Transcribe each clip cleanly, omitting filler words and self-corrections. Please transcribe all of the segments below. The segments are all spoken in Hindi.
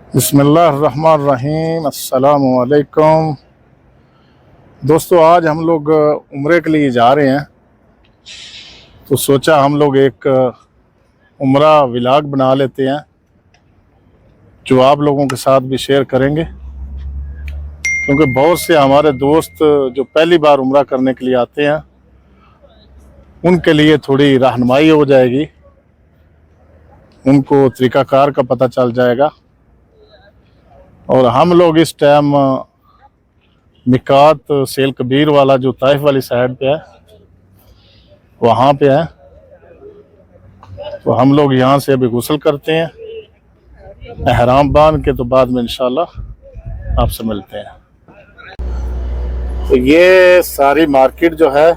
बिस्मिल्लाहिर्रहमानिर्रहीम। अस्सलामु अलैकुम। दोस्तों, आज हम लोग उम्रे के लिए जा रहे हैं, तो सोचा हम लोग एक उम्रा व्लॉग बना लेते हैं जो आप लोगों के साथ भी शेयर करेंगे, क्योंकि बहुत से हमारे दोस्त जो पहली बार उम्रा करने के लिए आते हैं उनके लिए थोड़ी रहनुमाई हो जाएगी, उनको तरीक़ाकार का पता चल जाएगा। और हम लोग इस टाइम मिकात सेल कबीर वाला जो ताइफ वाली साइड पे है वहाँ पे है, तो हम लोग यहाँ से अभी गुस्ल करते हैं एहराम बांध के, तो बाद में इंशाल्लाह आपसे मिलते हैं। तो ये सारी मार्केट जो है,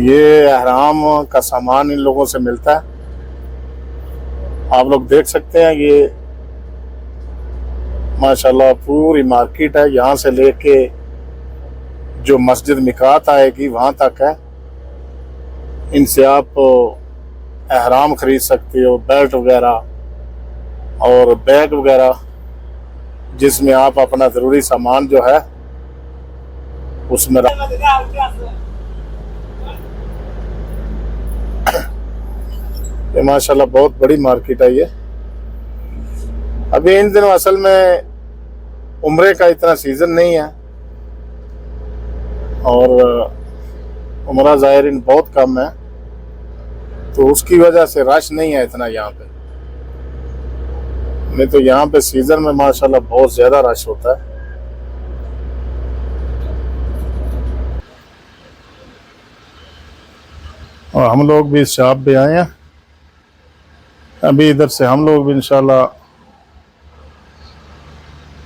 ये एहराम का सामान इन लोगों से मिलता है। आप लोग देख सकते हैं, ये माशाल्लाह पूरी मार्केट है, यहाँ से लेके जो मस्जिद मिकात आएगी वहाँ तक है। इनसे आप एहराम खरीद सकते हो, बेल्ट वगैरह और बैग वगैरह, जिसमें आप अपना ज़रूरी सामान जो है उसमें ये माशाल्लाह बहुत बड़ी मार्केट है ये। अभी इन दिनों असल में उम्रे का इतना सीज़न नहीं है और उम्रा ज़ायरीन बहुत कम है, तो उसकी वजह से रश नहीं है इतना यहाँ पे। नहीं तो यहाँ पे सीज़न में माशाल्लाह बहुत ज़्यादा रश होता है। और हम लोग भी इस शॉप पे आए हैं, अभी इधर से हम लोग भी इंशाल्लाह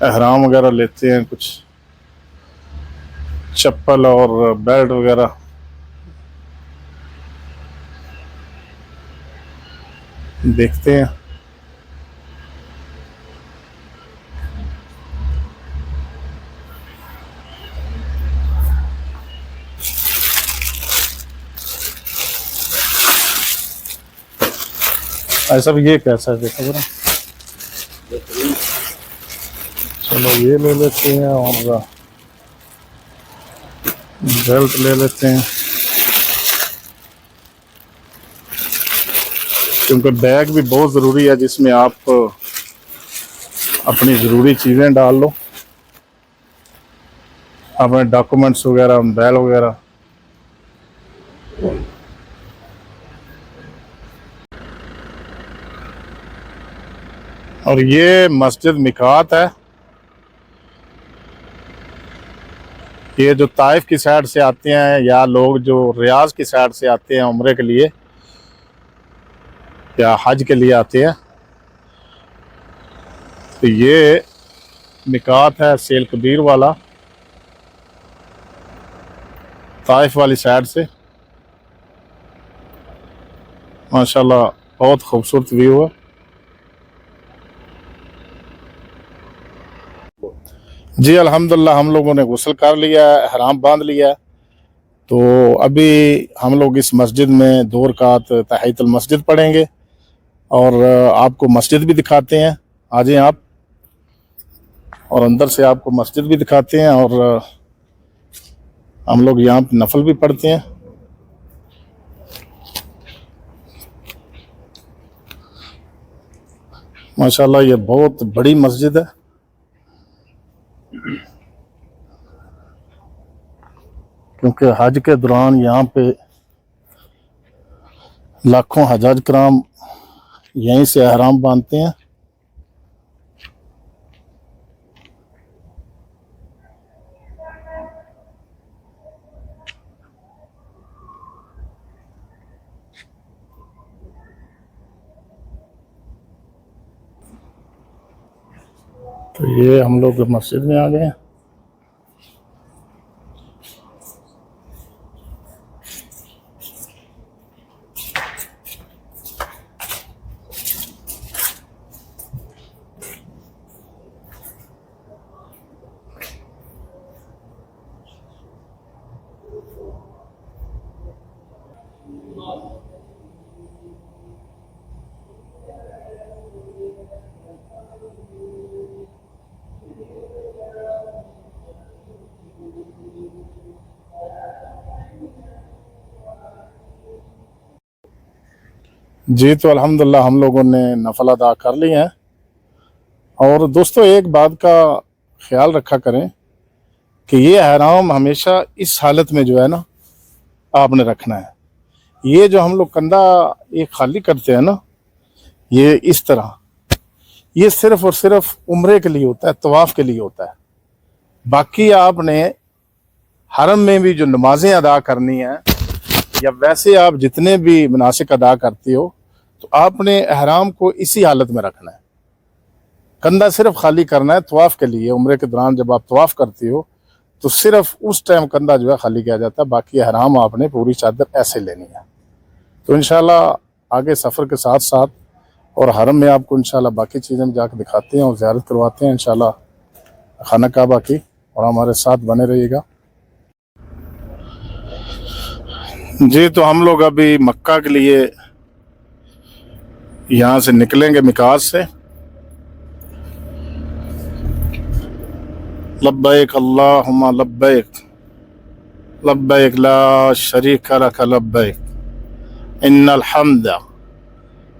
एहराम वगैरह लेते हैं, कुछ चप्पल और बेल्ट वगैरह। देखते हैं। ऐसा भी ये कैसा है, देखो जरा। चलो ये ले लेते हैं और बेल्ट ले लेते हैं, क्योंकि बैग भी बहुत ज़रूरी है जिसमें आप अपनी ज़रूरी चीज़ें डाल लो, अपने डॉक्यूमेंट्स वगैरह, बैग वगैरह। और ये मस्जिद मिकात है, ये जो ताइफ की साइड से आते हैं या लोग जो रियाज की साइड से आते हैं उम्रे के लिए या हज के लिए आते हैं, तो ये मिकात है सेल कबीर वाला, ताइफ वाली साइड से। माशाल्लाह बहुत खूबसूरत व्यू है। जी अल्हम्दुलिल्लाह, हम लोगों ने गुस्ल कर लिया, हराम बांध लिया। तो अभी हम लोग इस मस्जिद में 2 रकात तहियतुल मस्जिद पढ़ेंगे और आपको मस्जिद भी दिखाते हैं। आ जाएं आप, और अंदर से आपको मस्जिद भी दिखाते हैं और हम लोग यहाँ पे नफल भी पढ़ते हैं। माशाल्लाह ये बहुत बड़ी मस्जिद है, क्योंकि हज के दौरान यहाँ पे लाखों हजाज कराम यहीं से एहराम बांधते हैं। तो ये हम लोग मस्जिद में आ गए हैं। जी, तो अल्हम्दुलिल्लाह हम लोगों ने नफल अदा कर लिए हैं। और दोस्तों, एक बात का ख्याल रखा करें कि ये एहराम हमेशा इस हालत में जो है ना आपने रखना है। ये जो हम लोग कंधा ये खाली करते हैं ना, ये इस तरह, ये सिर्फ और सिर्फ उम्रे के लिए होता है, तवाफ के लिए होता है। बाकी आपने हरम में भी जो नमाजें अदा करनी है या वैसे आप जितने भी मनासिक अदा करते हो, तो आपने एहराम को इसी हालत में रखना है। कंधा सिर्फ खाली करना है तवाफ के लिए। उम्रे के दौरान जब आप तवाफ करते हो तो सिर्फ उस टाइम कंधा जो है खाली किया जाता है, बाकी एहराम आपने पूरी चादर ऐसे लेनी है। तो इंशाल्लाह आगे सफ़र के साथ साथ और हरम में आपको इंशाल्लाह बाकी चीज़ें में जाकर दिखाते हैं और ज़ियारत करवाते हैं इंशाल्लाह खाना काबा की। और हमारे साथ बने रहिएगा। जी, तो हम लोग अभी मक्का के लिए यहाँ से निकलेंगे मिकात से। लब्बैक अल्लाहुम्मा लब्बैक, लब्बैक ला शरीक लक लब्बैक, इन्नल हम्दा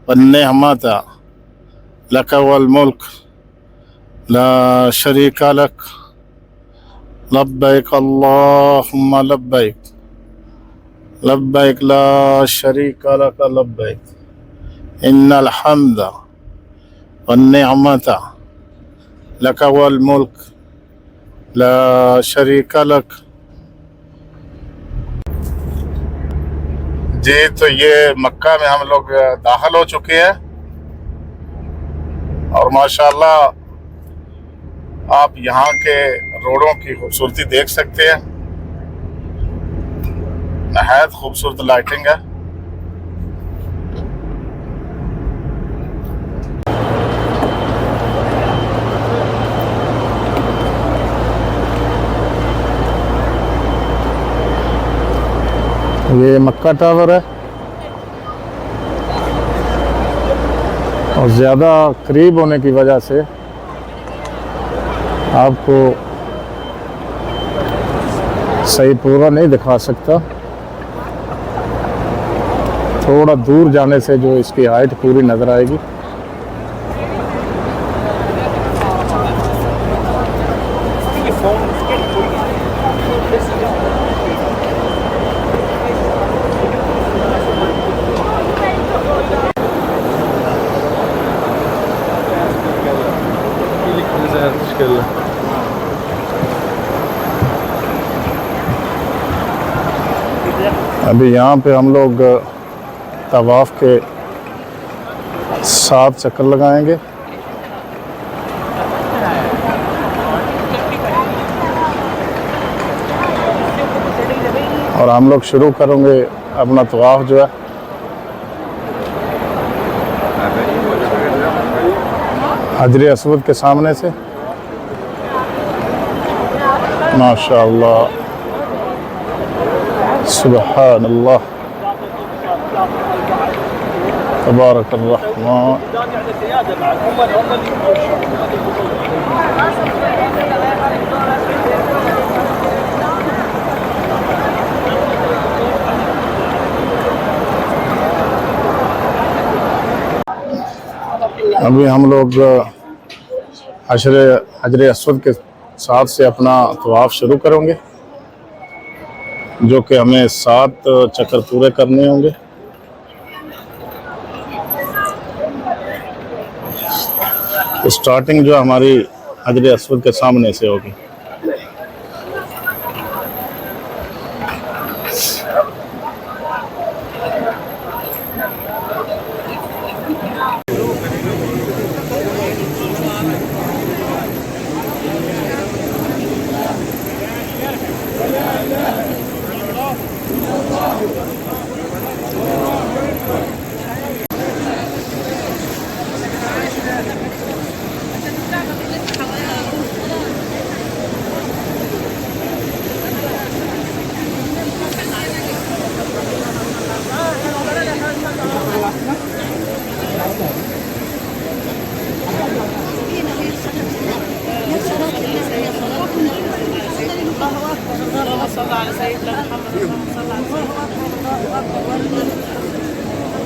वन्निअमत लक वल मुल्क ला शरीक लक, लब्बैक अल्लाहुम्मा लब्बैक, लब्बैक ला शरीक लक लब्बैक, इन्नल हम्दा वन्निअमत लक वल मुल्क ला शरीक लक। जी, तो ये मक्का में हम लोग दाखिल हो चुके हैं और माशाल्लाह आप यहाँ के रोडों की खूबसूरती देख सकते हैं। नहायत खूबसूरत लाइटिंग है। ये मक्का टावर है और ज़्यादा करीब होने की वजह से आपको सही पूरा नहीं दिखा सकता। थोड़ा दूर जाने से जो इसकी हाइट पूरी नज़र आएगी। अभी यहाँ पे हम लोग तवाफ के 7 चक्कर लगाएंगे। और हम लोग शुरू करेंगे अपना तवाफ जो है हजर अस्वद के सामने से। माशाअल्लाह, सुबहान अल्लाह, तबारक अर्रहमान। अभी हम लोग हजर अस्वद के साथ से अपना तवाफ शुरू करेंगे, जो कि हमें 7 चक्कर पूरे करने होंगे। तो स्टार्टिंग जो हमारी हजर अस्वद के सामने से होगी।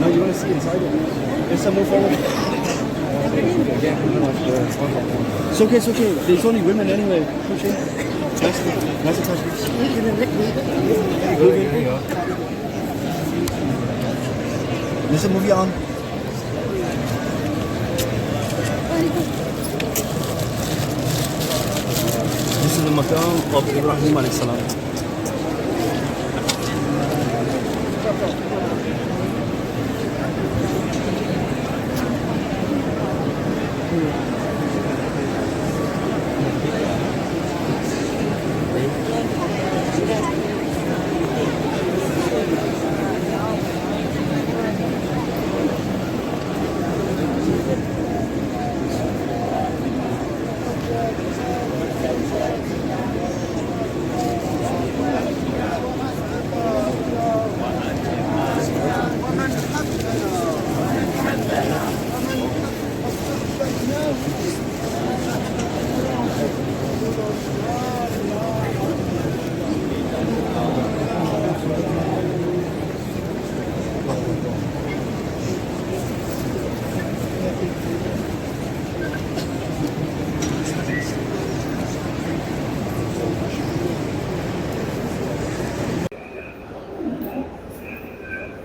No, you want to see inside it? There's some more forward. It's okay, it's okay. There's only women anyway. Push in. Nice to touch this. There's a movie on. This is the maqam of Ibrahim alayhi salam.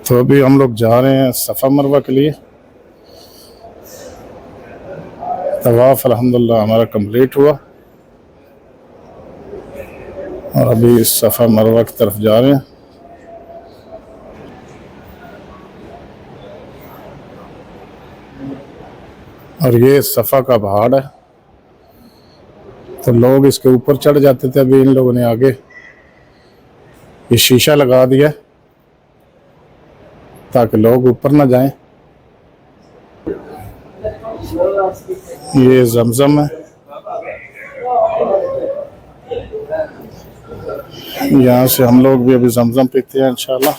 तो अभी हम लोग जा रहे हैं सफ़ा मरवा के लिए। तवाफ़ अल्हम्दुलिल्लाह हमारा कंप्लीट हुआ और अभी सफ़ा मरवा की तरफ जा रहे हैं। और ये सफ़ा का पहाड़ है, तो लोग इसके ऊपर चढ़ जाते थे। अभी इन लोगों ने आगे ये शीशा लगा दिया ताकि लोग ऊपर ना जाएं। ये जमजम है, यहाँ से हम लोग भी अभी जमजम पीते हैं इंशाल्लाह।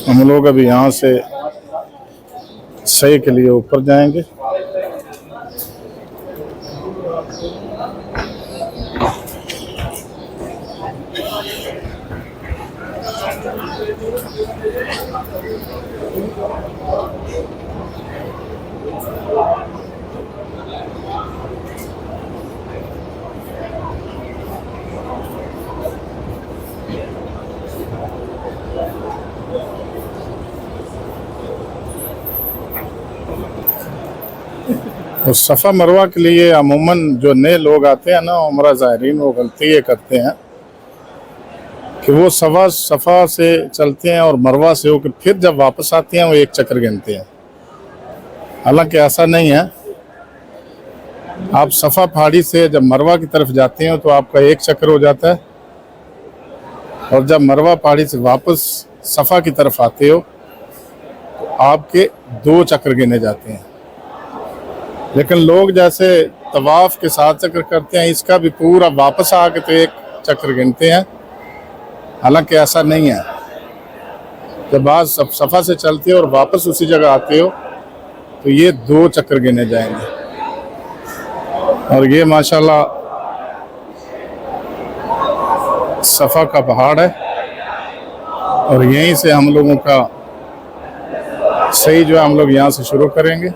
हम लोग अभी यहाँ से सही के लिए ऊपर जाएंगे। और सफ़ा मरवा के लिए अमूमन जो नए लोग आते हैं ना उम्रा ज़ायरीन, वो गलती ये करते हैं कि वो सफ़ा से चलते हैं और मरवा से होकर फिर जब वापस आते हैं वो एक चक्कर गिनते हैं। हालांकि ऐसा नहीं है। आप सफ़ा पहाड़ी से जब मरवा की तरफ जाते हैं तो आपका एक चक्कर हो जाता है, और जब मरवा पहाड़ी से वापस सफ़ा की तरफ आते हो तो आपके 2 चक्कर गिने जाते हैं। लेकिन लोग जैसे तवाफ़ के 7 चक्कर करते हैं, इसका भी पूरा वापस आके तो एक चक्कर गिनते हैं। हालांकि ऐसा नहीं है। जब आप सफ़ा से चलते हो और वापस उसी जगह आते हो तो ये 2 चक्कर गिने जाएंगे। और ये माशाल्लाह सफ़ा का पहाड़ है, और यहीं से हम लोगों का सही जो है हम लोग यहाँ से शुरू करेंगे।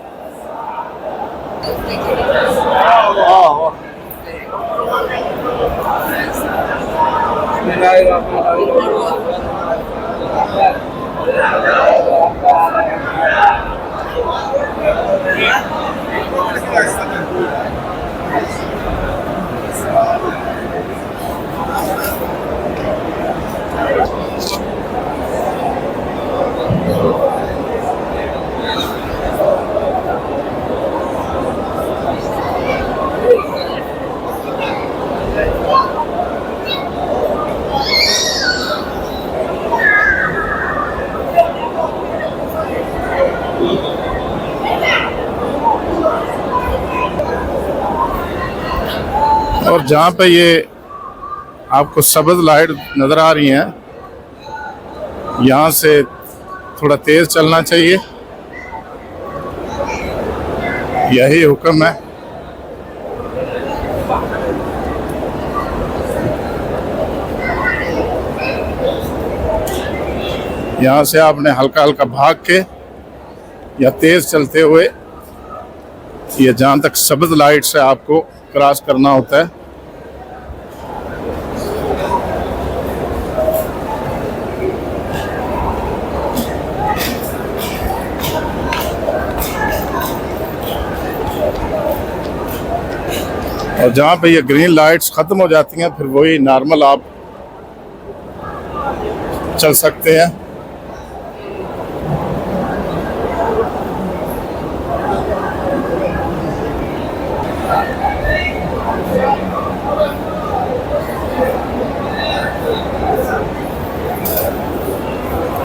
और जहाँ पे ये आपको सब्ज लाइट नज़र आ रही हैं, यहाँ से थोड़ा तेज़ चलना चाहिए, यही हुक्म है। यहाँ से आपने हल्का हल्का भाग के या तेज़ चलते हुए ये जहाँ तक सब्ज लाइट से आपको क्रॉस करना होता है। और जहाँ पे ये ग्रीन लाइट्स ख़त्म हो जाती हैं फिर वही नॉर्मल आप चल सकते हैं।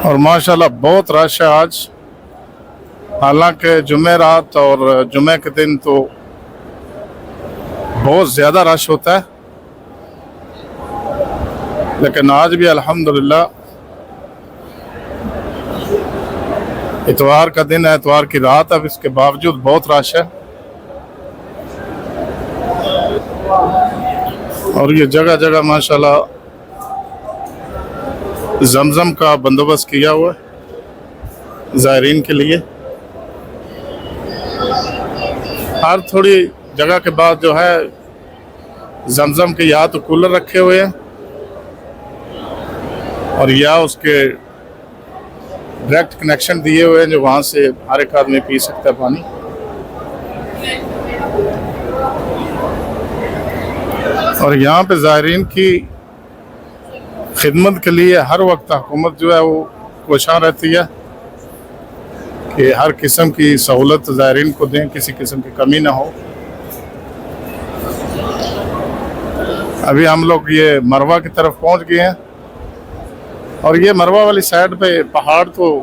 और माशाल्लाह बहुत रश है आज, हालांकि जुमे रात और जुमे के दिन तो बहुत ज़्यादा रश होता है, लेकिन आज भी अल्हम्दुलिल्लाह इतवार का दिन है, इतवार की रात, अब इसके बावजूद बहुत रश है। और ये जगह जगह माशाल्लाह जमजम का बंदोबस्त किया हुआ है ज़ायरीन के लिए। हर थोड़ी जगह के बाद जो है जमजम के या तो कूलर रखे हुए हैं और या उसके डायरेक्ट कनेक्शन दिए हुए हैं जो वहाँ से हर एक आदमी पी सकता है पानी। और यहाँ पे ज़ायरीन की खिदमत के लिए हर वक्त हुकूमत जो है वो कोशिश रहती है कि हर किस्म की सहूलत ज़ायरीन को दें, किसी किस्म की कमी ना हो। अभी हम लोग ये मरवा की तरफ पहुंच गए हैं और ये मरवा वाली साइड पे पहाड़ तो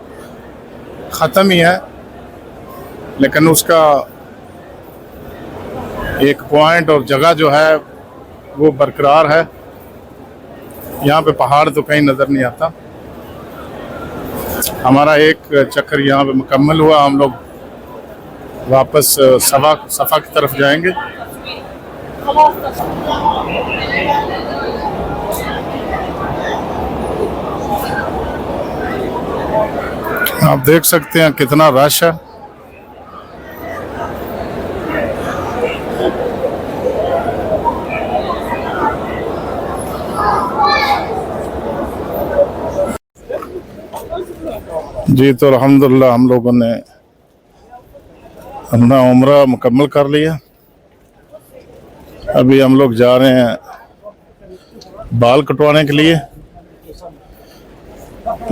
ख़त्म ही है, लेकिन उसका एक पॉइंट और जगह जो है वो बरकरार है। यहाँ पे पहाड़ तो कहीं नज़र नहीं आता। हमारा एक चक्कर यहाँ पे मुकम्मल हुआ, हम लोग वापस सफ़ा की तरफ जाएंगे। आप देख सकते हैं कितना रश है। जी तो अल्हम्दुलिल्लाह हम लोगों ने अपना उम्रा मुकम्मल कर लिया। अभी हम लोग जा रहे हैं बाल कटवाने के लिए।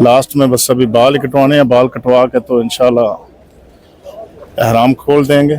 लास्ट में बस अभी बाल ही कटवाने हैं, बाल कटवा के तो इंशाल्लाह एहराम खोल देंगे।